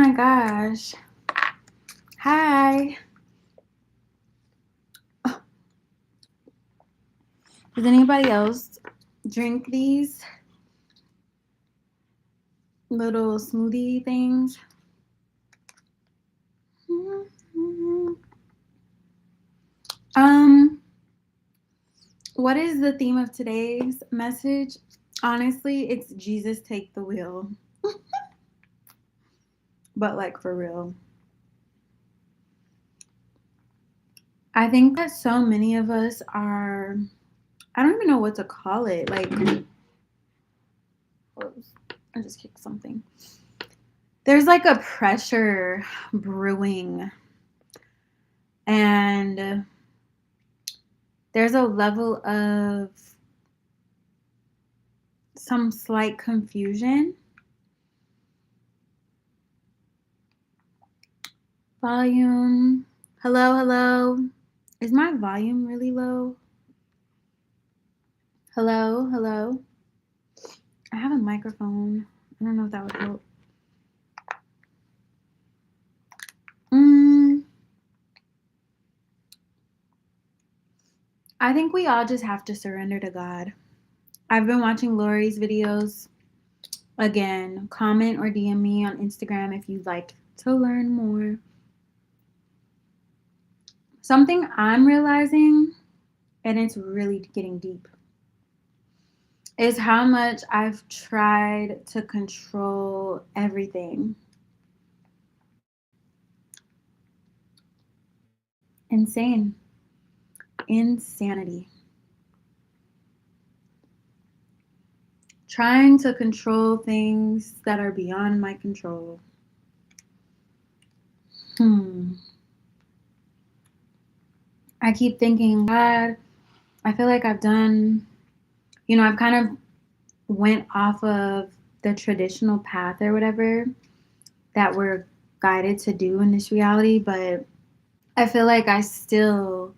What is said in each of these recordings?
my gosh. Hi. Does anybody else drink these little smoothie things? What is the theme of today's message? Honestly, it's Jesus take the wheel. But like for real. I think that so many of us are, I don't even know what to call it. Like, whoops, I just kicked something. There's like a pressure brewing, and there's a level of some slight confusion. Volume. Hello, hello. Is my volume really low? Hello, hello. I have a microphone. I don't know if that would help. I think we all just have to surrender to God. I've been watching Lori's videos. Again, comment or DM me on Instagram if you'd like to learn more. Something I'm realizing, and it's really getting deep, is how much I've tried to control everything. Insane. Insanity. Trying to control things that are beyond my control. I keep thinking, God, I feel like I've done, I've kind of went off of the traditional path or whatever that we're guided to do in this reality, but I feel like I still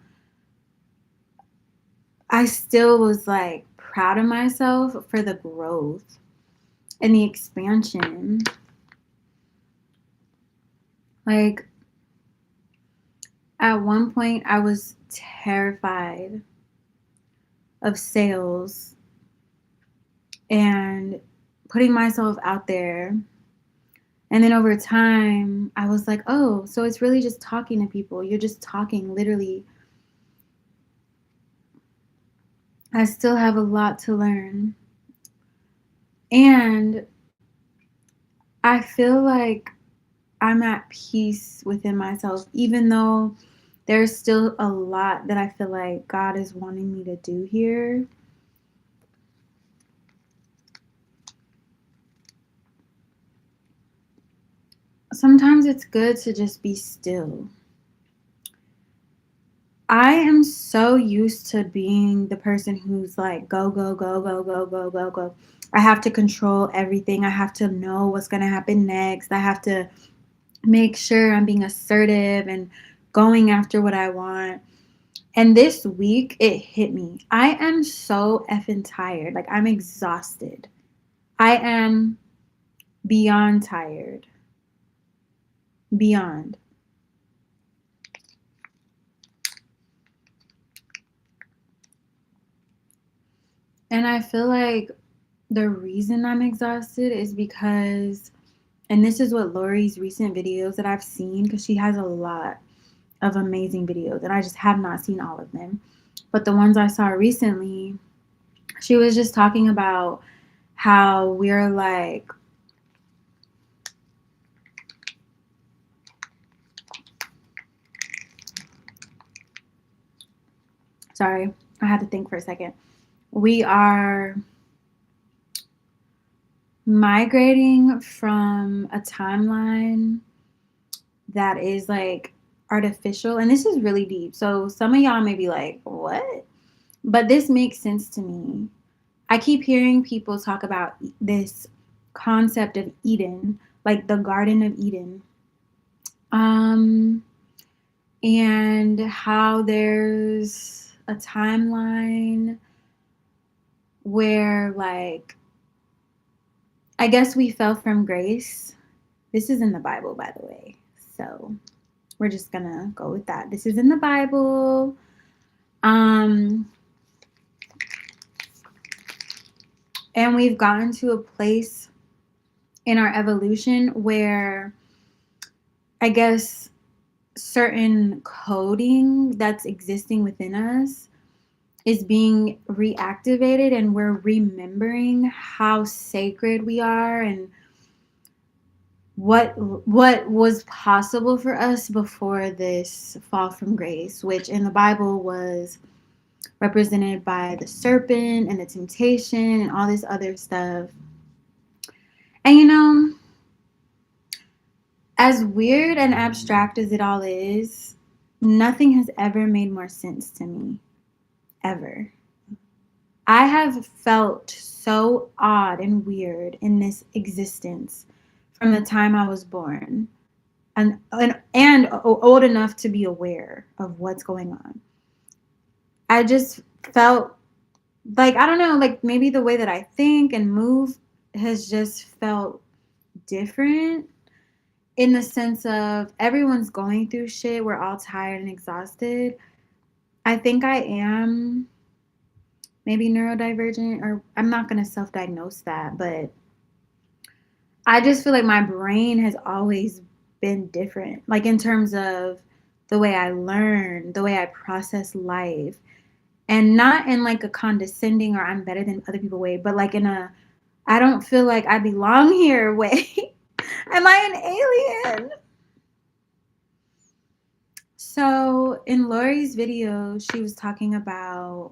was like proud of myself for the growth and the expansion. Like at one point I was terrified of sales and putting myself out there. And then over time, I was like, oh, so it's really just talking to people. You're just talking, literally. I still have a lot to learn. And I feel like I'm at peace within myself, even though there's still a lot that I feel like God is wanting me to do here. Sometimes it's good to just be still. I am so used to being the person who's like, go, go, go, go, go, go, go, go. I have to control everything. I have to know what's going to happen next. I have to make sure I'm being assertive and going after what I want. And this week, it hit me. I am so effing tired. Like, I'm exhausted. I am beyond tired. Beyond. And I feel like the reason I'm exhausted is because, and this is what Lori's recent videos that I've seen, because she has a lot of amazing videos, and I just have not seen all of them. But the ones I saw recently, she was just talking about how we're like, sorry, I had to think for a second. We are migrating from a timeline that is like artificial, and this is really deep. So some of y'all may be like, what? But this makes sense to me. I keep hearing people talk about this concept of Eden, like the Garden of Eden. And how there's a timeline where, like, I guess we fell from grace This is in the Bible, by the way. So we're just gonna go with that. This is in the Bible. And we've gotten to a place in our evolution where I guess certain coding that's existing within us is being reactivated, and we're remembering how sacred we are and what was possible for us before this fall from grace, which in the Bible was represented by the serpent and the temptation and all this other stuff. And as weird and abstract as it all is, nothing has ever made more sense to me. Ever. I have felt so odd and weird in this existence from the time I was born and old enough to be aware of what's going on. I just felt like, I don't know, like maybe the way that I think and move has just felt different in the sense of everyone's going through shit. We're all tired and exhausted. I think I am maybe neurodivergent, or I'm not going to self-diagnose that, but I just feel like my brain has always been different, like in terms of the way I learn, the way I process life, and not in like a condescending or I'm better than other people way, but like in a I don't feel like I belong here way. Am I an alien? So in Lori's video, she was talking about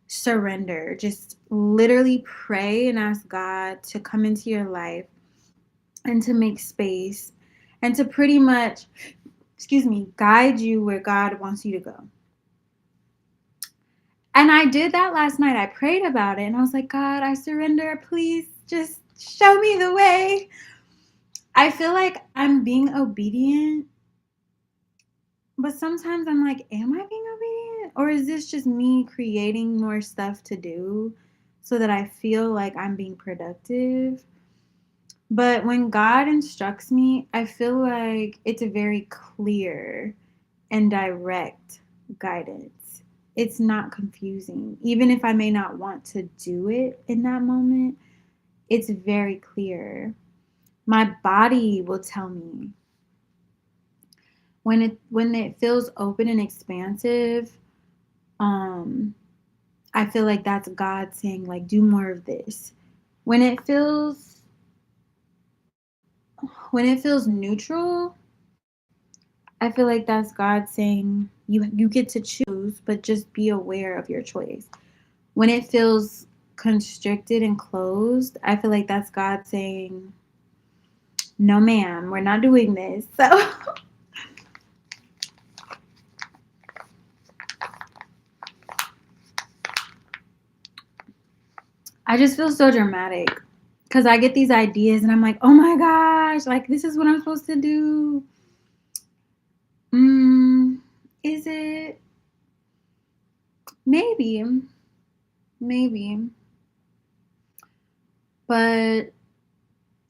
surrender. Just literally pray and ask God to come into your life and to make space and to pretty much, guide you where God wants you to go. And I did that last night. I prayed about it and I was like, God, I surrender. Please just show me the way. I feel like I'm being obedient, but sometimes I'm like, am I being obedient? Or is this just me creating more stuff to do so that I feel like I'm being productive? But when God instructs me, I feel like it's a very clear and direct guidance. It's not confusing. Even if I may not want to do it in that moment, it's very clear. My body will tell me when it feels open and expansive. I feel like that's God saying, like, do more of this. When it feels neutral, I feel like that's God saying you get to choose, but just be aware of your choice. When it feels constricted and closed, I feel like that's God saying, no ma'am, we're not doing this. So I just feel so dramatic because I get these ideas and I'm like, oh my gosh, like this is what I'm supposed to do. Is it? Maybe. Maybe. But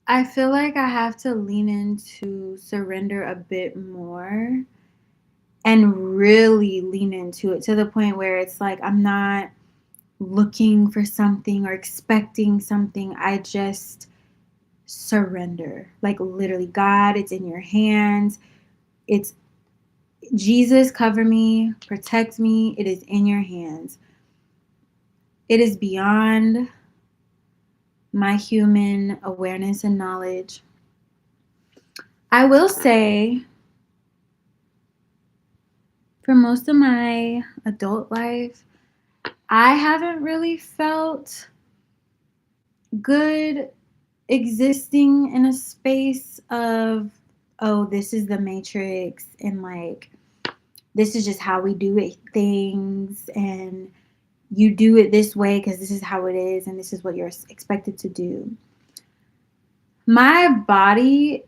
I feel like I have to lean into surrender a bit more and really lean into it to the point where it's like I'm not looking for something or expecting something. I just surrender. Like literally, God, it's in your hands. It's Jesus, cover me, protect me. It is in your hands. It is beyond my human awareness and knowledge. I will say, for most of my adult life, I haven't really felt good existing in a space of, oh, this is the matrix, and like, this is just how we do it, things, and you do it this way because this is how it is, and this is what you're expected to do. My body,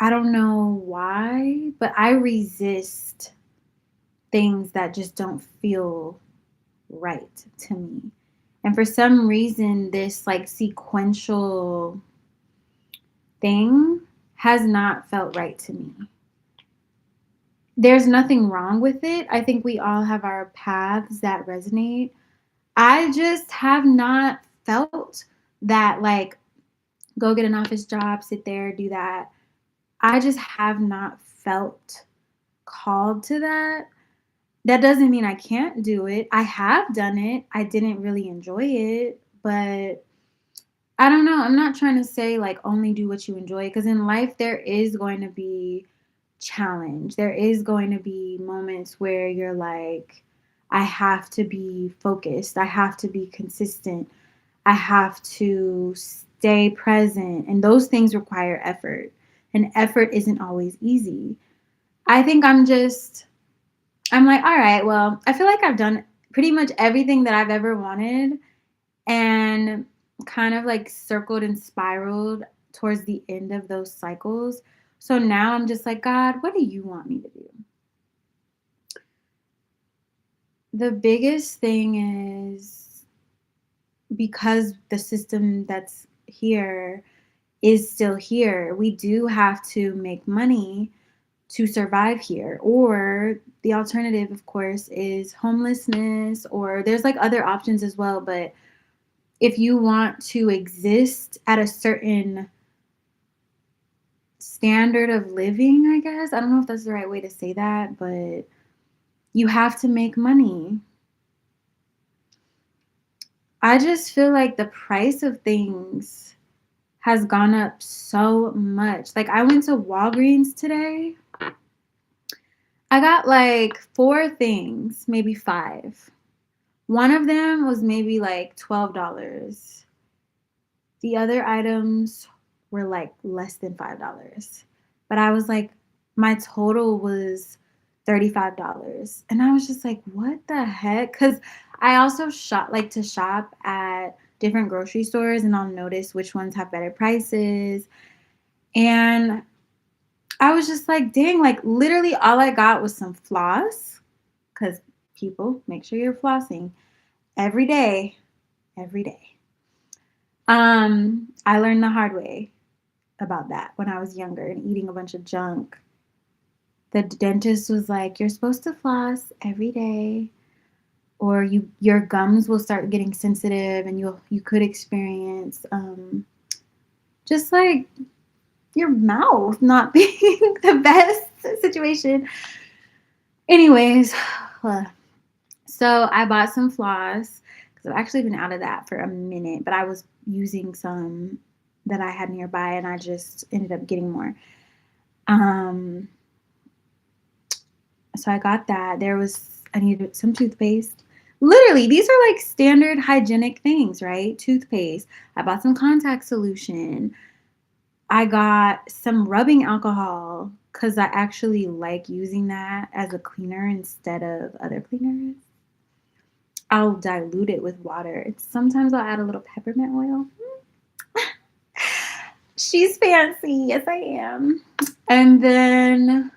I don't know why, but I resist things that just don't feel right to me. And for some reason, this like sequential thing has not felt right to me. There's nothing wrong with it. I think we all have our paths that resonate. I just have not felt that, like, go get an office job, sit there, do that. I just have not felt called to that. That doesn't mean I can't do it. I have done it. I didn't really enjoy it, but I don't know. I'm not trying to say like only do what you enjoy, because in life there is going to be challenge. There is going to be moments where you're like, I have to be focused. I have to be consistent. I have to stay present. And those things require effort. And effort isn't always easy. I think I'm like, all right, well, I feel like I've done pretty much everything that I've ever wanted, and kind of like circled and spiraled towards the end of those cycles. So now I'm just like, God, what do you want me to do? The biggest thing is, because the system that's here is still here, we do have to make money to survive here. Or the alternative, of course, is homelessness, or there's like other options as well. But if you want to exist at a certain standard of living, I guess, I don't know if that's the right way to say that, but you have to make money. I just feel like the price of things has gone up so much. Like, I went to Walgreens today. I got like 4 things, maybe 5. One of them was maybe like $12. The other items were like less than $5. But I was like, my total was $35. And I was just like, what the heck? Because I also like to shop at different grocery stores, and I'll notice which ones have better prices. And I was just like, dang, like literally all I got was some floss. Because people, make sure you're flossing every day, every day. I learned the hard way about that when I was younger and eating a bunch of junk. The dentist was like, "You're supposed to floss every day, or your gums will start getting sensitive, and you could experience just like your mouth not being the best situation." Anyways, so I bought some floss because I've actually been out of that for a minute, but I was using some that I had nearby, and I just ended up getting more. Um, so I got that. I needed some toothpaste. Literally, these are like standard hygienic things, right? Toothpaste. I bought some contact solution. I got some rubbing alcohol because I actually like using that as a cleaner instead of other cleaners. I'll dilute it with water. Sometimes I'll add a little peppermint oil. She's fancy. Yes, I am. And then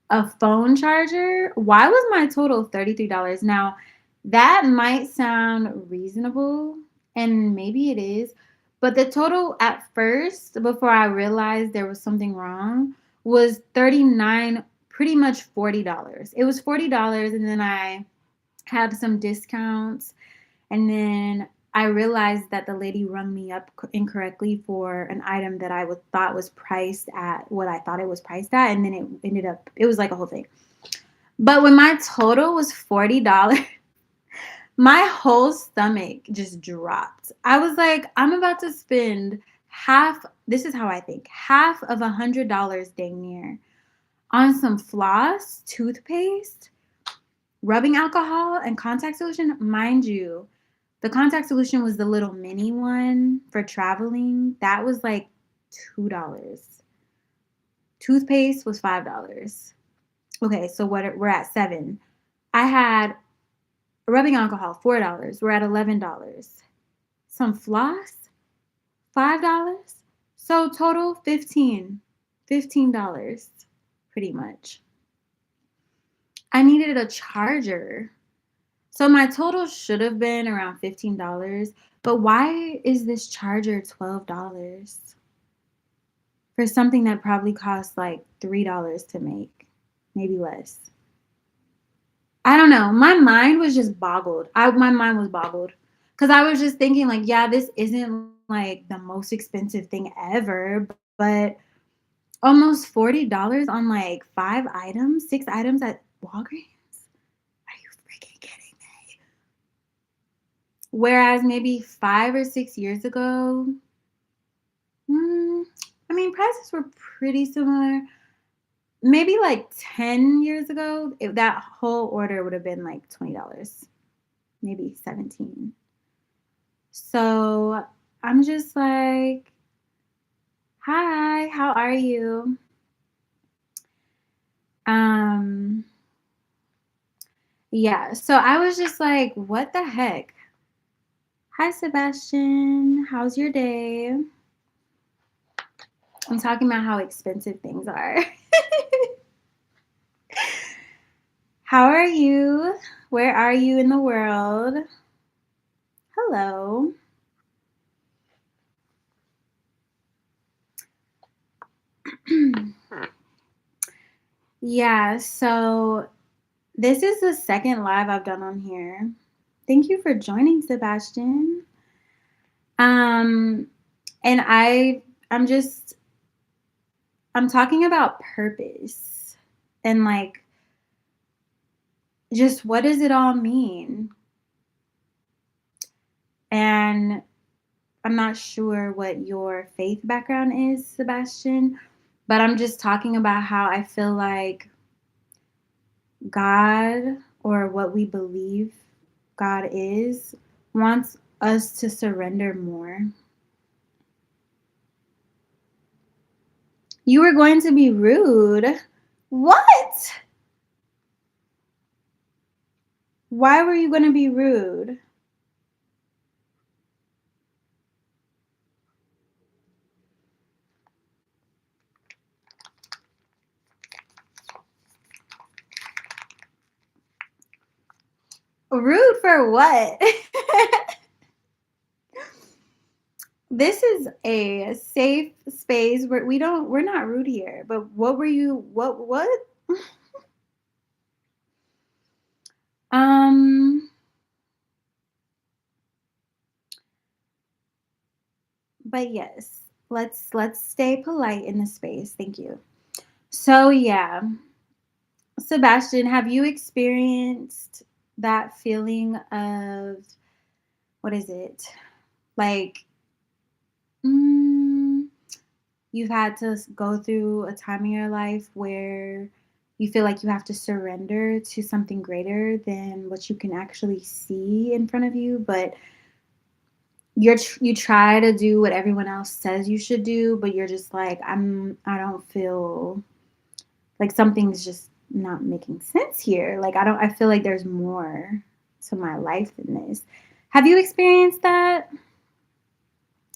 a phone charger. Why was my total $33? Now, that might sound reasonable, and maybe it is, but the total at first, before I realized there was something wrong, was 39, pretty much $40. It was $40, and then I had some discounts, and then I realized that the lady rung me up incorrectly for an item that I thought was priced at what I thought it was priced at, and then it was like a whole thing. But when my total was $40, my whole stomach just dropped. I was like, I'm about to spend half, this is how I think, half of $100 dang near on some floss, toothpaste, rubbing alcohol, and contact solution. Mind you, the contact solution was the little mini one for traveling. That was like $2. Toothpaste was $5. Okay, so we're at 7. I had rubbing alcohol, $4. We're at $11. Some floss, $5. So total $15 pretty much. I needed a charger. So my total should have been around $15, but why is this charger $12? for something that probably costs like $3 to make, maybe less. I don't know. My mind was just boggled. My mind was boggled because I was just thinking like, yeah, this isn't like the most expensive thing ever, but almost $40 on like 5 items, 6 items at Walgreens? Are you freaking kidding me? Whereas maybe 5 or 6 years ago, mm, I mean, prices were pretty similar. Maybe like 10 years ago, that whole order would have been like $20, maybe 17. So I'm just like, hi, how are you? Um, yeah, so I was just like, what the heck? Hi, Sebastian. How's your day? I'm talking about how expensive things are. How are you? Where are you in the world? Hello. Yeah, so this is the second live I've done on here. Thank you for joining, Sebastian. Um, and I'm just I'm talking about purpose and like just what does it all mean? And I'm not sure what your faith background is, Sebastian, but I'm just talking about how I feel like God, or what we believe God is, wants us to surrender more. You were going to be rude. What? Why were you going to be rude? Rude for what? This is a safe space where we're not rude here. But what were you what? Um but yes, let's stay polite in the space. Thank you. So yeah, Sebastian, have you experienced that feeling of what is it? Like mm, you've had to go through a time in your life where you feel like you have to surrender to something greater than what you can actually see in front of you, but you try to do what everyone else says you should do, but you're just like I don't feel like something's just not making sense here. Like I feel like there's more to my life than this. Have you experienced that?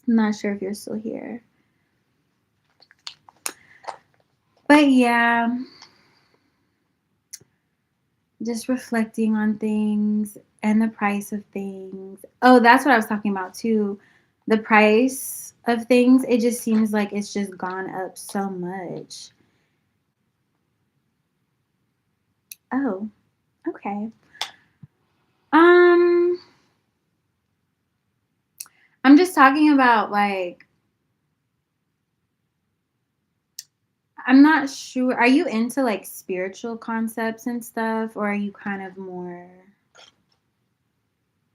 I'm not sure if you're still here. But yeah, just reflecting on things and the price of things. Oh, that's what I was talking about too. The price of things, it just seems like it's just gone up so much. Oh, okay. Um, I'm just talking about like I'm not sure. Are you into like spiritual concepts and stuff, or are you kind of more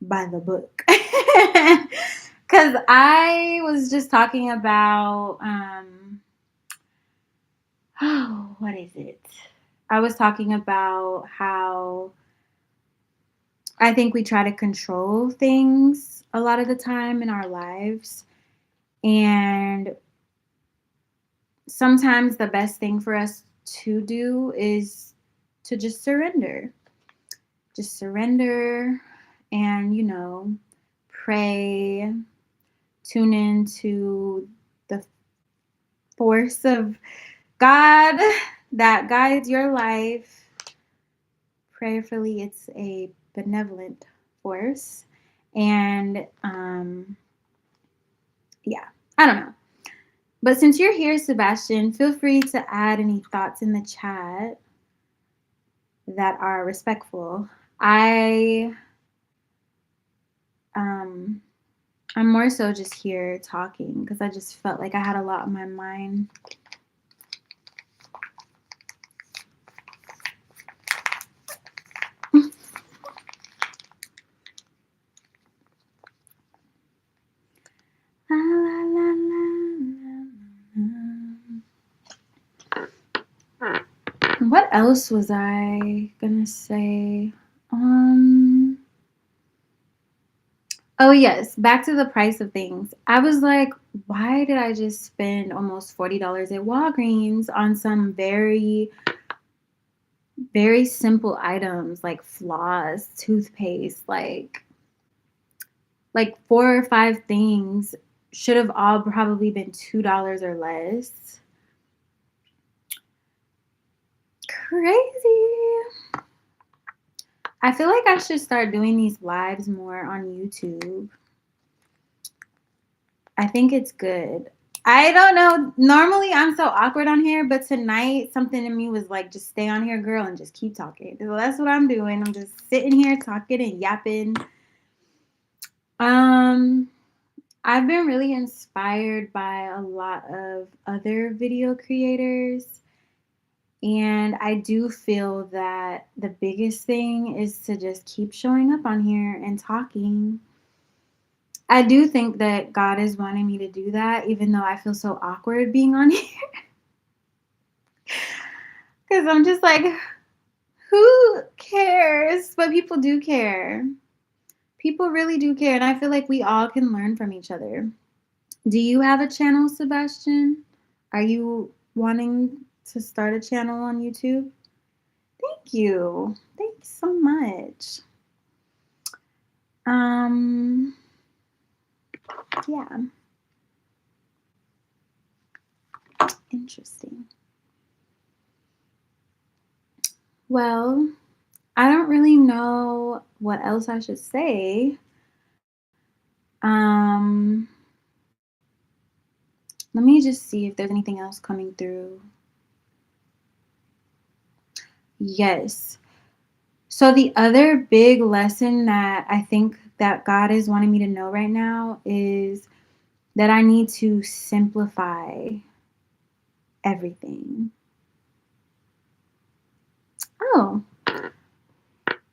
by the book? Because I was just talking about, oh, what is it? I was talking about how I think we try to control things a lot of the time in our lives. And sometimes the best thing for us to do is to just surrender. Just surrender and, pray, tune into the force of God that guides your life. Prayerfully, it's a benevolent force. And yeah, I don't know. But since you're here, Sebastian, feel free to add any thoughts in the chat that are respectful. I um I'm more so just here talking because I just felt like I had a lot on my mind. What else was I gonna say? Oh yes, back to the price of things. I was like, why did I just spend almost $40 at Walgreens on some very, very simple items like floss, toothpaste, like 4 or 5 things should have all probably been $2 or less. Crazy. I feel like I should start doing these lives more on YouTube. I think it's good. I don't know. Normally I'm so awkward on here, but tonight something in me was like, just stay on here, girl, and just keep talking. So that's what I'm doing. I'm just sitting here talking and yapping. I've been really inspired by a lot of other video creators. And I do feel that the biggest thing is to just keep showing up on here and talking. I do think that God is wanting me to do that, even though I feel so awkward being on here. Because I'm just like, who cares? But people do care. People really do care. And I feel like we all can learn from each other. Do you have a channel, Sebastian? Are you wanting to start a channel on YouTube? Thank you. Thank you so much. Yeah. Interesting. Well, I don't really know what else I should say. Um, Let me just see if there's anything else coming through. Yes. So the other big lesson that I think that God is wanting me to know right now is that I need to simplify everything. Oh.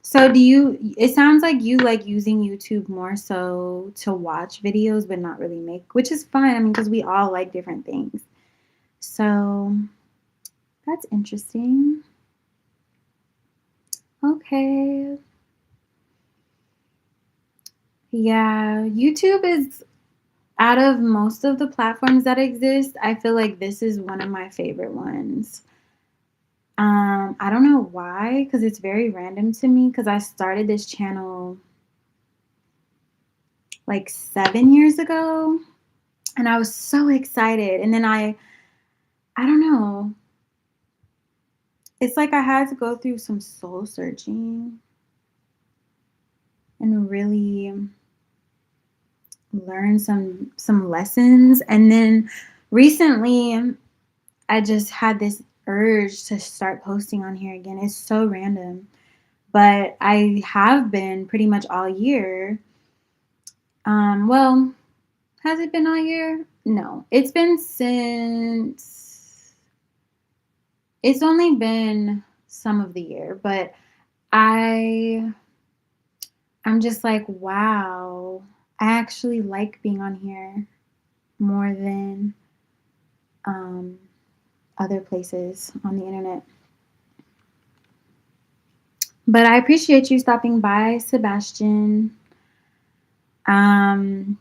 So it sounds like you like using YouTube more so to watch videos but not really make, which is fine. I mean, because we all like different things. So that's interesting. Okay. Yeah, YouTube is out of most of the platforms that exist, I feel like this is one of my favorite ones. I don't know why, because it's very random to me, because I started this channel like 7 years ago, and I was so excited. And then I don't know. It's like I had to go through some soul searching and really learn some lessons. And then recently I just had this urge to start posting on here again. It's so random, but I have been pretty much all year. Well, has it been all year? No, it's only been some of the year, but I I'm just like, wow, I actually like being on here more than um, other places on the internet. But I appreciate you stopping by, Sebastian. Um,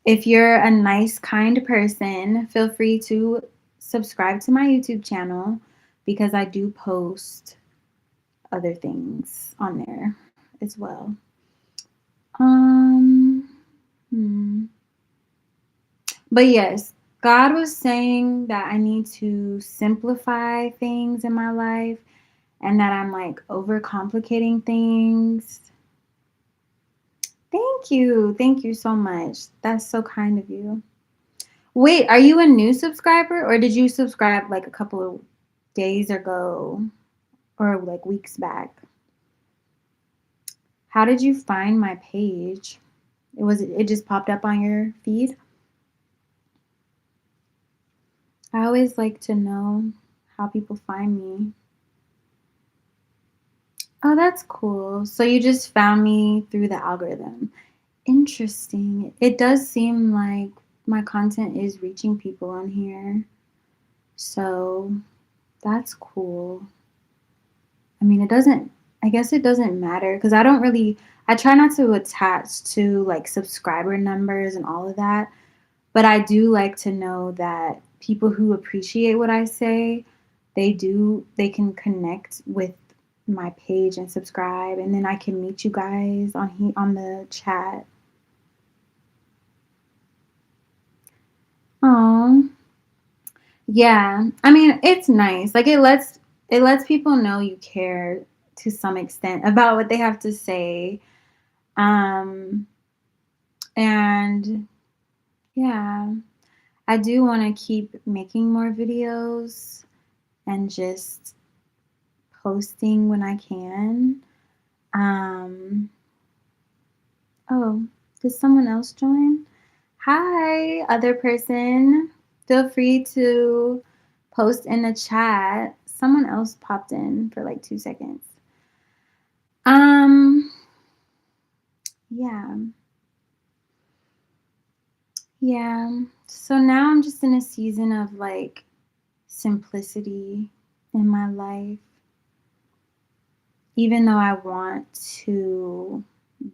if you're a nice, kind person, feel free to subscribe to my YouTube channel because I do post other things on there as well. Um, hmm. But yes, God was saying that I need to simplify things in my life and that I'm like overcomplicating things. Thank you. Thank you so much. That's so kind of you. Wait, are you a new subscriber or did you subscribe like a couple of days ago or like weeks back? How did you find my page? It just popped up on your feed? I always like to know how people find me. Oh, that's cool. So you just found me through the algorithm. Interesting. It does seem like my content is reaching people on here. So that's cool. I mean, I guess it doesn't matter because I try not to attach to like subscriber numbers and all of that. But I do like to know that people who appreciate what I say, they can connect with my page and subscribe, and then I can meet you guys on the chat. Oh, yeah. I mean, it's nice. Like it lets people know you care to some extent about what they have to say. Um, and yeah, I do want to keep making more videos and just posting when I can. Um, oh, did someone else join? Hi, other person. Feel free to post in the chat. Someone else popped in for like 2 seconds. Um, yeah. Yeah. So now I'm just in a season of like simplicity in my life. Even though I want to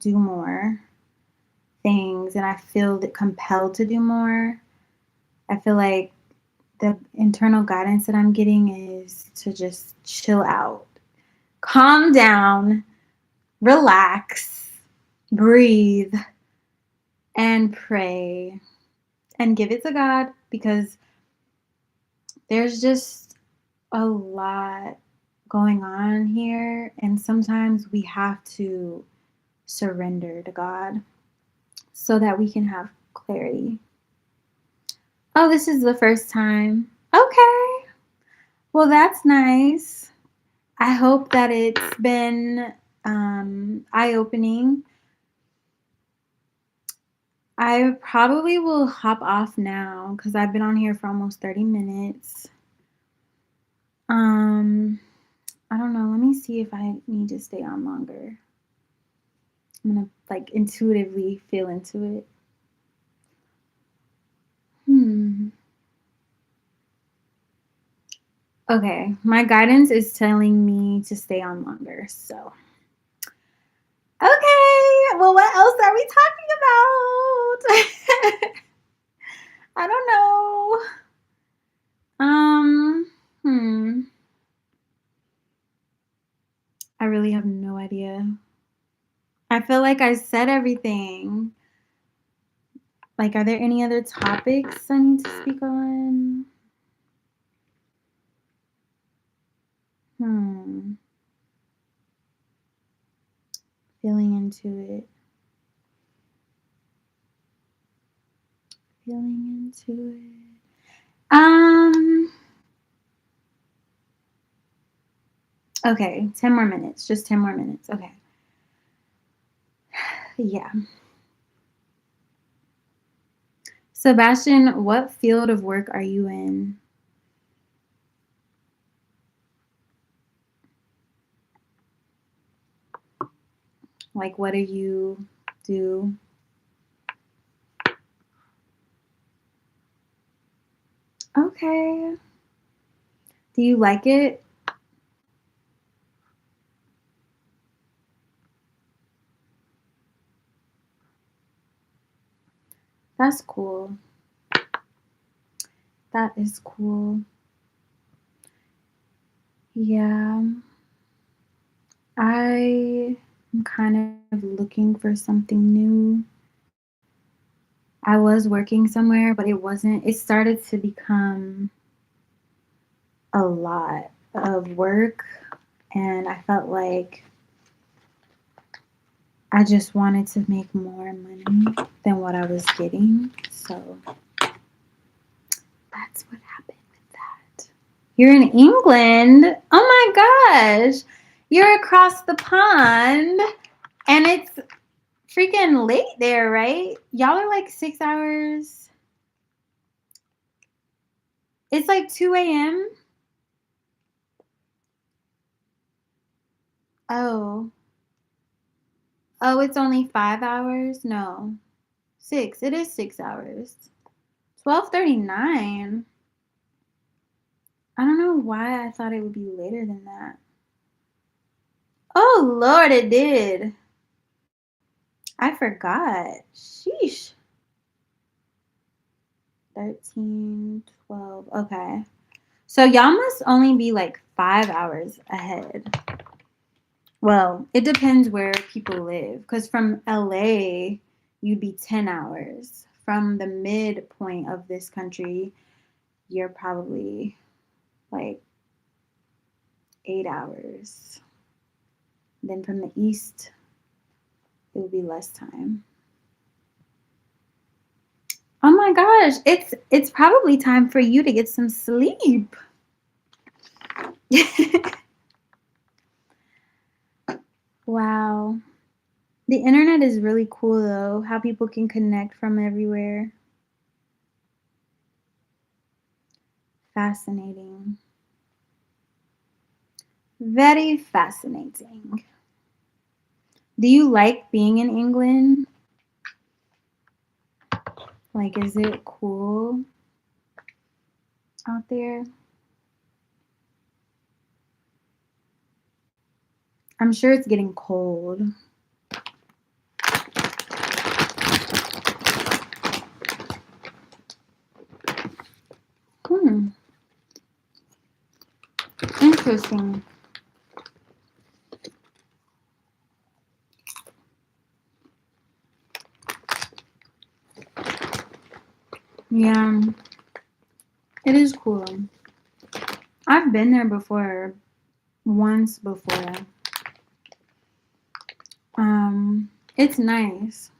do more things and I feel compelled to do more, I feel like the internal guidance that I'm getting is to just chill out, calm down, relax, breathe, and pray and give it to God because there's just a lot going on here. And sometimes we have to surrender to God so that we can have clarity. Oh, this is the first time. Okay. Well, that's nice. I hope that it's been eye opening. I probably will hop off now because I've been on here for almost 30 minutes. Um, I don't know. Let me see if I need to stay on longer. I'm gonna like intuitively feel into it. Hmm. Okay, my guidance is telling me to stay on longer. So, okay. Well, what else are we talking about? I don't know. Hmm. I really have no idea. I feel like I said everything. Like, are there any other topics I need to speak on? Hmm. Feeling into it. Feeling into it. Okay, 10 more minutes. Just 10 more minutes. Okay. Yeah. Sebastian, what field of work are you in? Like, what do you do? Okay. Do you like it? That's cool. That is cool. Yeah. I am kind of looking for something new. I was working somewhere, but it started to become a lot of work. And I felt like I just wanted to make more money than what I was getting. So That's what happened with that. You're in England? Oh my gosh. You're across the pond and it's freaking late there, right? Y'all are like 6 hours. It's like 2 a.m. Oh. Oh, it's only 5 hours? No. 6. It is 6 hours. 12:39. I don't know why I thought it would be later than that. Oh Lord, it did. I forgot. Sheesh. 13, 12. Okay. So y'all must only be like 5 hours ahead. Well, it depends where people live. Because from LA, you'd be 10 hours. From the midpoint of this country, you're probably like 8 hours. Then from the east, it will be less time. Oh my gosh, it's probably time for you to get some sleep. Wow. The internet is really cool though, how people can connect from everywhere. Fascinating. Very fascinating. Do you like being in England? Like, is it cool out there? I'm sure it's getting cold. Hmm. Interesting. Yeah, it is cool. I've been there before, once before. It's nice.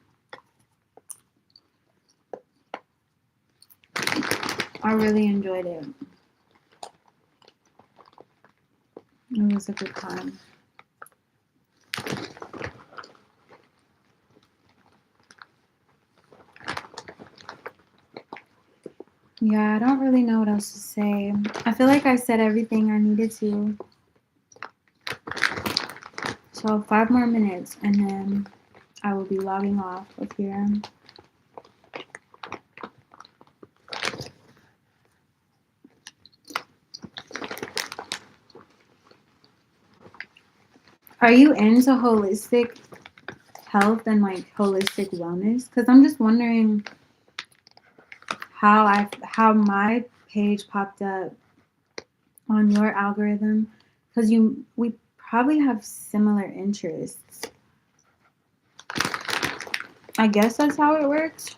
I really enjoyed it. It was a good time. Yeah, I don't really know what else to say. I feel like I said everything I needed to. So 5 more minutes and then I will be logging off of here. Are you into holistic health and like holistic wellness? Because I'm just wondering how my page popped up on your algorithm. Because we probably have similar interests. I guess that's how it works.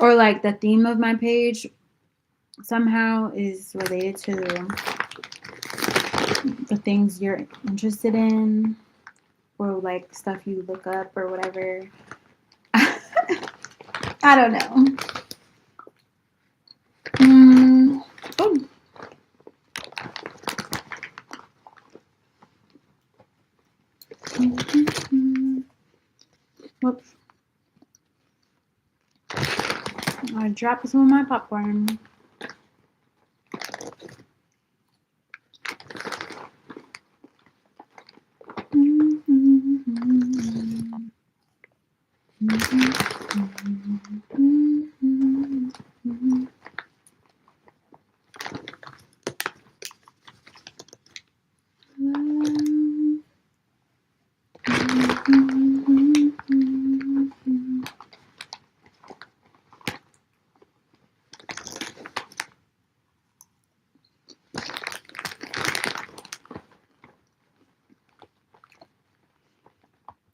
Or like the theme of my page somehow is related to the things you're interested in or like stuff you look up or whatever. I don't know. Oh. Whoops. I dropped some of my popcorn.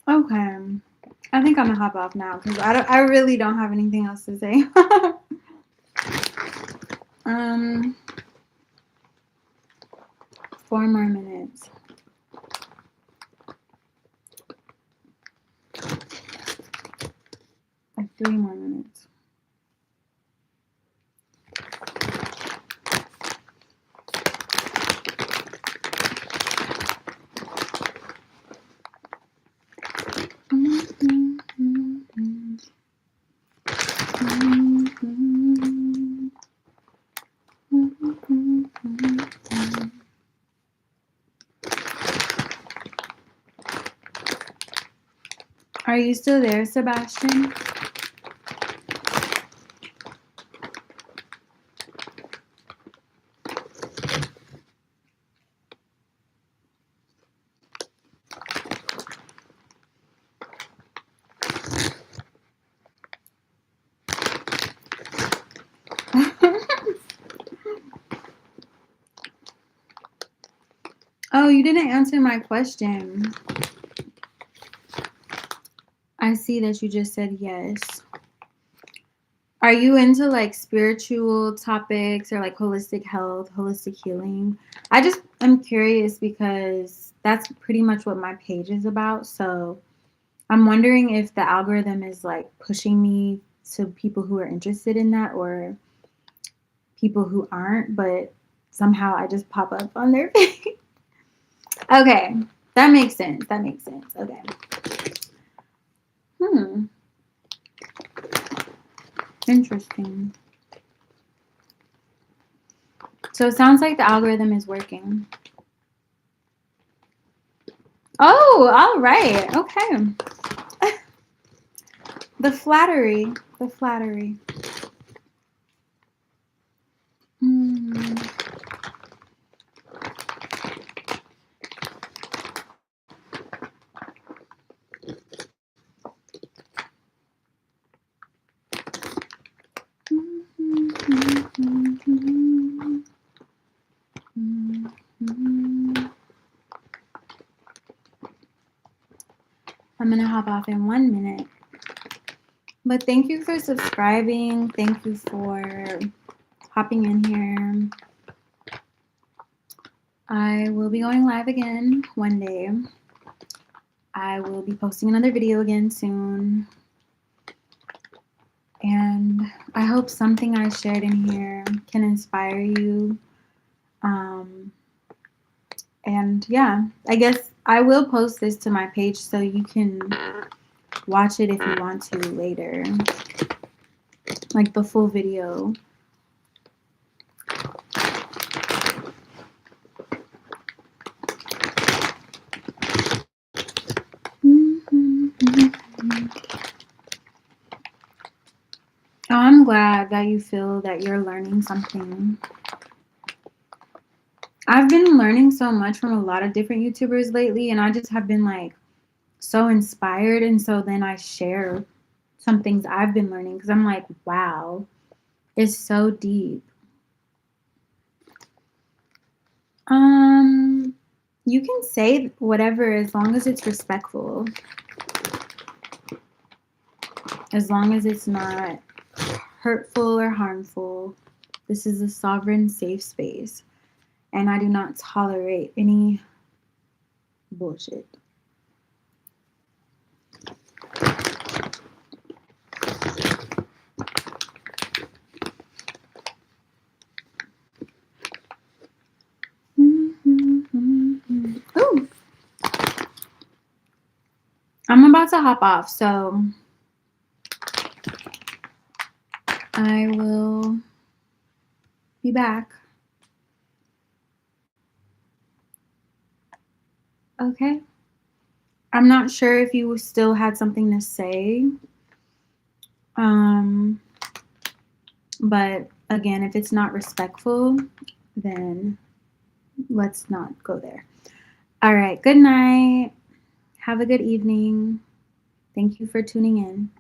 Okay. I think I'm gonna hop off now because I really don't have anything else to say. um, 4 more minutes. Like 3 more minutes. Are you still there, Sebastian? Oh, you didn't answer my question. I see that you just said yes. Are you into like spiritual topics or like holistic health, holistic healing? I'm curious because that's pretty much what my page is about. So I'm wondering if the algorithm is like pushing me to people who are interested in that or people who aren't, but somehow I just pop up on their page. Okay, that makes sense. That makes sense. Okay. Hmm. Interesting. So it sounds like the algorithm is working. Oh, all right. Okay. The flattery. The flattery. Hmm. I'm going to hop off in 1 minute. But thank you for subscribing. Thank you for hopping in here. I will be going live again one day. I will be posting another video again soon. And I hope something I shared in here can inspire you. And yeah, I guess I will post this to my page so you can watch it if you want to later. Like the full video. Oh, I'm glad that you feel that you're learning something. I've been learning so much from a lot of different YouTubers lately, and I just have been like so inspired. And so then I share some things I've been learning because I'm like, wow, it's so deep. You can say whatever as long as it's respectful. As long as it's not hurtful or harmful. This is a sovereign, safe space. And I do not tolerate any bullshit. Ooh. I'm about to hop off, so I will be back. Okay. I'm not sure if you still had something to say. But again, if it's not respectful, then let's not go there. All right. Good night. Have a good evening. Thank you for tuning in.